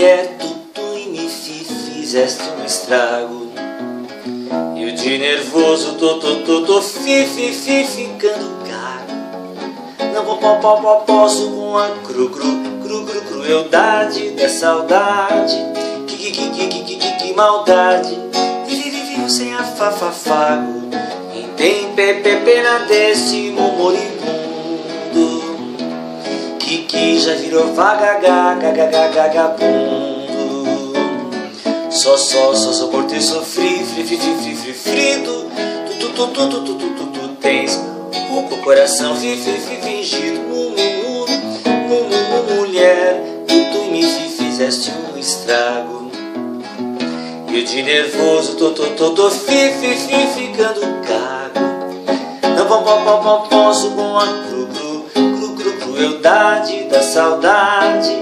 mulher, tu e me fizeste um estrago. Eu de nervoso tô ficando gago. Não posso com a crueldade da saudade. Que maldade. Vivo sem afago. Quem tem pena deste moribundo que já virou vagabundo. Só por ter sofrido. Tu tens o coração fingido. Mulher, tu me fizeste um estrago. Eu de nervoso tô ficando gago. Não posso com a crueldade da saudade.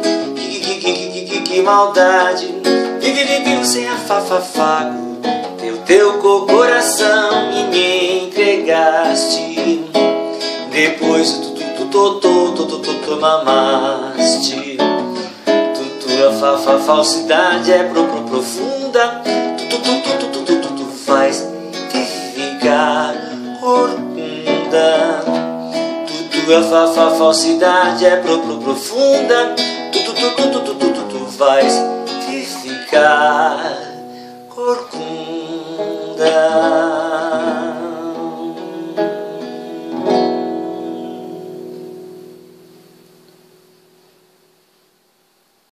Que maldade. Vivo sem afago. Teu coração me entregaste. Depois tu mamaste. Tua falsidade é profunda. Tu faz ficar orcunda. Tua falsidade é profunda. Tu faz ficar